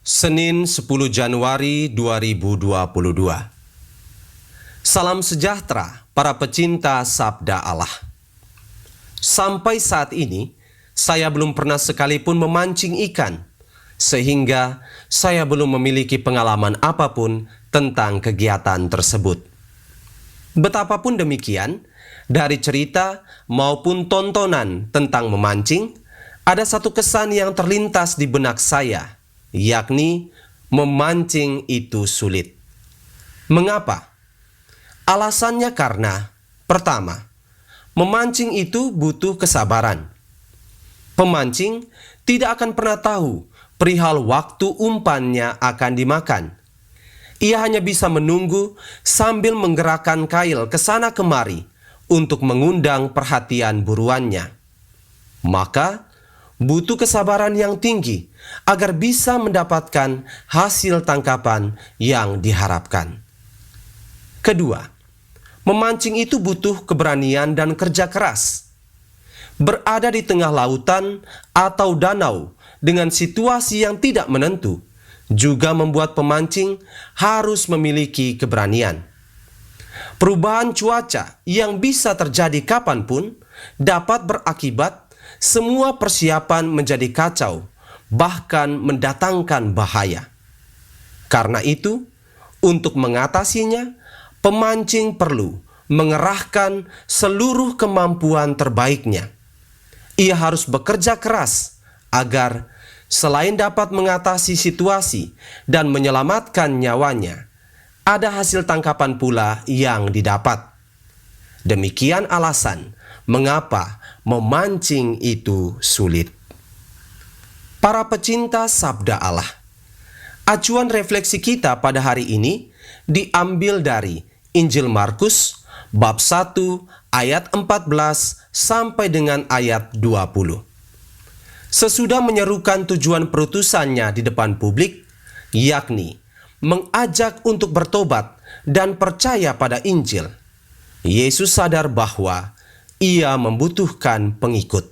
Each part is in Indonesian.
Senin 10 Januari 2022. Salam sejahtera para pecinta Sabda Allah. Sampai saat ini, saya belum pernah sekalipun memancing ikan, sehingga saya belum memiliki pengalaman apapun tentang kegiatan tersebut. Betapapun demikian, dari cerita maupun tontonan tentang memancing, ada satu kesan yang terlintas di benak saya, yakni memancing itu sulit. Mengapa? Alasannya karena, pertama, memancing itu butuh kesabaran. Pemancing tidak akan pernah tahu perihal waktu umpannya akan dimakan. Ia hanya bisa menunggu sambil menggerakkan kail ke sana kemari untuk mengundang perhatian buruannya. Maka, butuh kesabaran yang tinggi agar bisa mendapatkan hasil tangkapan yang diharapkan. Kedua, memancing itu butuh keberanian dan kerja keras. Berada di tengah lautan atau danau dengan situasi yang tidak menentu juga membuat pemancing harus memiliki keberanian. Perubahan cuaca yang bisa terjadi kapanpun dapat berakibat semua persiapan menjadi kacau, bahkan mendatangkan bahaya. Karena itu, untuk mengatasinya, pemancing perlu mengerahkan seluruh kemampuan terbaiknya. Ia harus bekerja keras agar selain dapat mengatasi situasi dan menyelamatkan nyawanya, ada hasil tangkapan pula yang didapat. Demikian alasan mengapa memancing itu sulit. Para pecinta Sabda Allah, acuan refleksi kita pada hari ini diambil dari Injil Markus bab 1 ayat 14 sampai dengan ayat 20. Sesudah menyerukan tujuan perutusannya di depan publik, yakni mengajak untuk bertobat dan percaya pada Injil, Yesus sadar bahwa ia membutuhkan pengikut.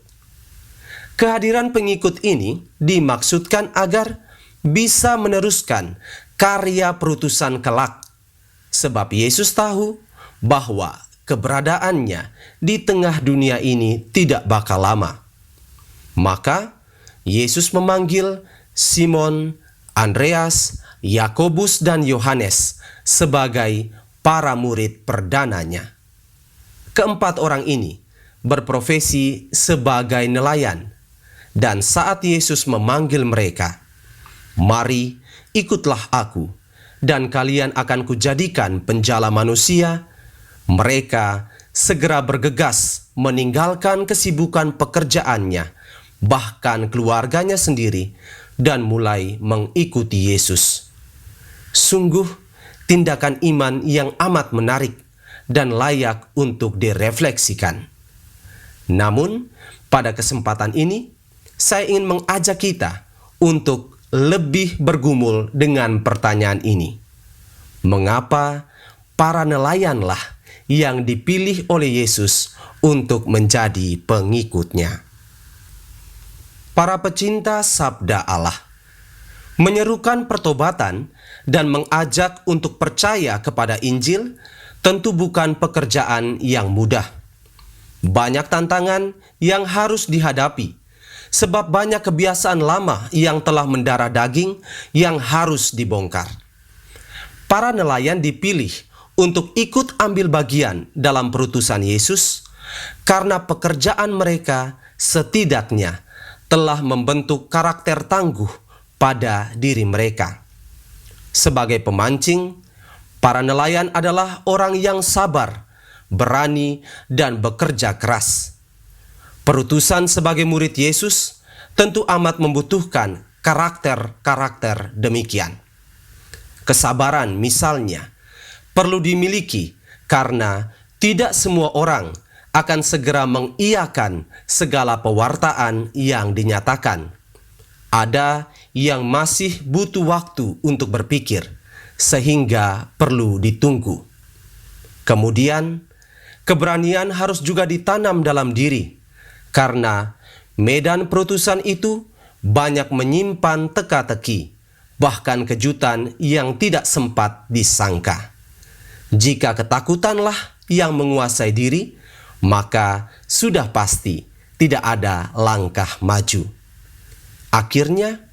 Kehadiran pengikut ini dimaksudkan agar bisa meneruskan karya perutusan kelak, sebab Yesus tahu bahwa keberadaannya di tengah dunia ini tidak bakal lama. Maka Yesus memanggil Simon, Andreas, Yakobus, dan Yohanes sebagai para murid perdananya. Keempat orang ini berprofesi sebagai nelayan, dan saat Yesus memanggil mereka, "Mari, ikutlah aku, dan kalian akan kujadikan penjala manusia," mereka segera bergegas meninggalkan kesibukan pekerjaannya, bahkan keluarganya sendiri, dan mulai mengikuti Yesus. Sungguh tindakan iman yang amat menarik dan layak untuk direfleksikan. Namun, pada kesempatan ini, saya ingin mengajak kita untuk lebih bergumul dengan pertanyaan ini. Mengapa para nelayanlah yang dipilih oleh Yesus untuk menjadi pengikutnya? Para pecinta Sabda Allah, menyerukan pertobatan dan mengajak untuk percaya kepada Injil tentu bukan pekerjaan yang mudah. Banyak tantangan yang harus dihadapi, sebab banyak kebiasaan lama yang telah mendarah daging yang harus dibongkar. Para nelayan dipilih untuk ikut ambil bagian dalam perutusan Yesus karena pekerjaan mereka setidaknya telah membentuk karakter tangguh pada diri mereka. Sebagai pemancing, para nelayan adalah orang yang sabar, berani, dan bekerja keras. Perutusan sebagai murid Yesus tentu amat membutuhkan karakter-karakter demikian. Kesabaran misalnya perlu dimiliki karena tidak semua orang akan segera mengiyakan segala pewartaan yang dinyatakan. Ada yang masih butuh waktu untuk berpikir, sehingga perlu ditunggu. Kemudian, keberanian harus juga ditanam dalam diri, karena medan perutusan itu banyak menyimpan teka-teki, bahkan kejutan yang tidak sempat disangka. Jika ketakutanlah yang menguasai diri, maka sudah pasti tidak ada langkah maju. Akhirnya,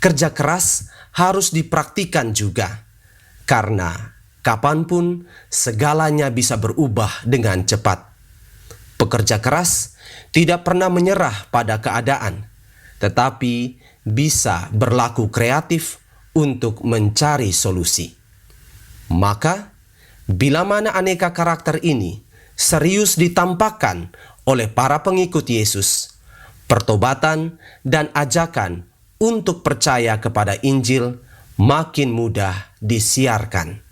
kerja keras harus dipraktikkan juga, karena kapanpun segalanya bisa berubah dengan cepat. Pekerja keras tidak pernah menyerah pada keadaan, tetapi bisa berlaku kreatif untuk mencari solusi. Maka, bila mana aneka karakter ini serius ditampakkan oleh para pengikut Yesus, pertobatan dan ajakan untuk percaya kepada Injil makin mudah disiarkan.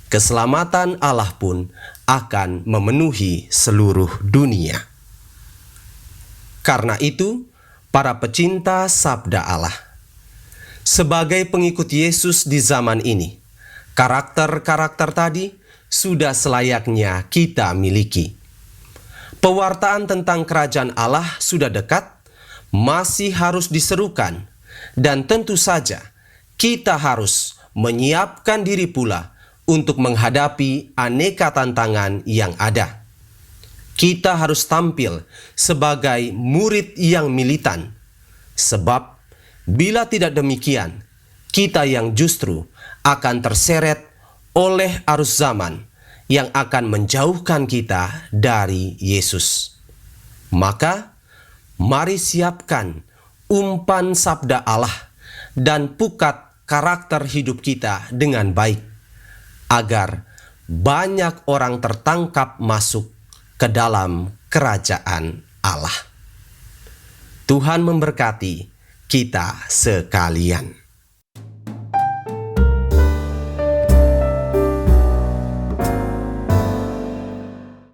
Keselamatan Allah pun akan memenuhi seluruh dunia. Karena itu, para pecinta sabda Allah, sebagai pengikut Yesus di zaman ini, karakter-karakter tadi sudah selayaknya kita miliki. Pewartaan tentang kerajaan Allah sudah dekat, masih harus diserukan, dan tentu saja kita harus menyiapkan diri pula untuk menghadapi aneka tantangan yang ada. Kita harus tampil sebagai murid yang militan, sebab bila tidak demikian, kita yang justru akan terseret oleh arus zaman yang akan menjauhkan kita dari Yesus. Maka, mari siapkan umpan sabda Allah dan pukat karakter hidup kita dengan baik, agar banyak orang tertangkap masuk ke dalam kerajaan Allah. Tuhan memberkati kita sekalian.